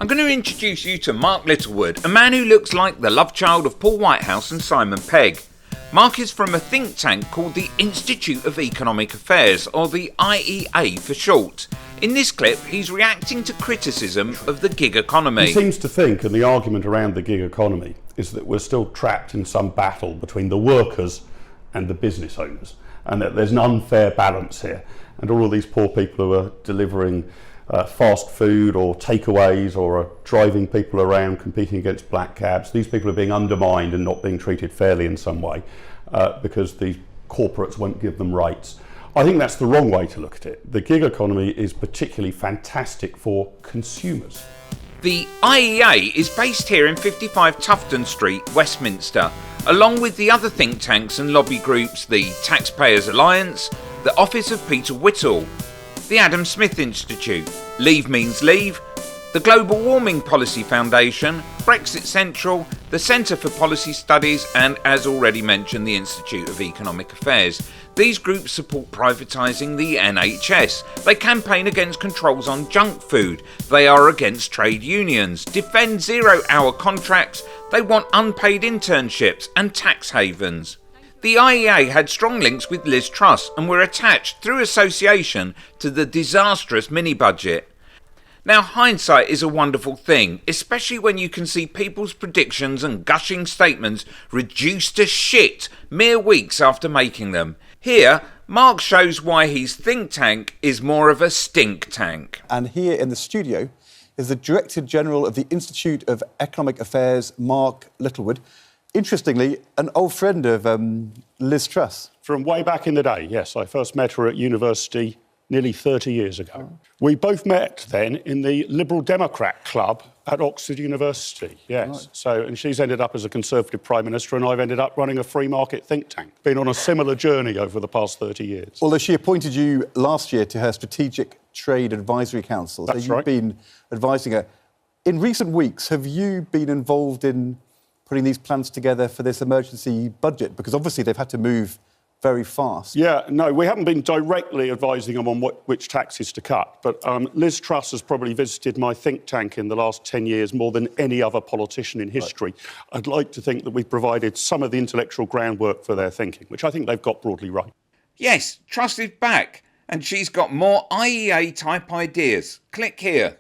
I'm going to introduce you to Mark Littlewood, a man who looks like the love child of Paul Whitehouse and Simon Pegg. Mark is from a think tank called the Institute of Economic Affairs, or the IEA for short. In this clip, he's reacting to criticism of the gig economy. He seems to think, and the argument around the gig economy is that we're still trapped in some battle between the workers and the business owners, and that there's an unfair balance here. And all of these poor people who are delivering fast food or takeaways or are driving people around competing against black cabs, these people are being undermined and not being treated fairly in some way because the corporates won't give them rights. I think that's the wrong way to look at it. The gig economy is particularly fantastic for consumers. The IEA is based here in 55 Tufton Street, Westminster, along with the other think tanks and lobby groups, the Taxpayers Alliance, the Office of Peter Whittle, the Adam Smith Institute, Leave Means Leave, the Global Warming Policy Foundation, Brexit Central, the Centre for Policy Studies and, as already mentioned, the Institute of Economic Affairs. These groups support privatising the NHS. They campaign against controls on junk food. They are against trade unions, defend zero-hour contracts. They want unpaid internships and tax havens. The IEA had strong links with Liz Truss and were attached through association to the disastrous mini-budget. Now, hindsight is a wonderful thing, especially when you can see people's predictions and gushing statements reduced to shit mere weeks after making them. Here, Mark shows why his think tank is more of a stink tank. And here in the studio is the Director General of the Institute of Economic Affairs, Mark Littlewood. Interestingly, an old friend of Liz Truss. From way back in the day, yes. I first met her at university nearly 30 years ago. Oh. We both met then in the Liberal Democrat Club at Oxford University, yes. Right. So, and she's ended up as a Conservative Prime Minister and I've ended up running a free market think tank. Been on a similar journey over the past 30 years. Although she appointed you last year to her Strategic Trade Advisory Council. That's so you've been advising her. In recent weeks, have you been involved in putting these plans together for this emergency budget? Because obviously they've had to move very fast. Yeah, no, we haven't been directly advising them on which taxes to cut, but Liz Truss has probably visited my think tank in the last 10 years more than any other politician in history. Right. I'd like to think that we've provided some of the intellectual groundwork for their thinking, which I think they've got broadly right. Yes, Truss is back, and she's got more IEA-type ideas. Click here.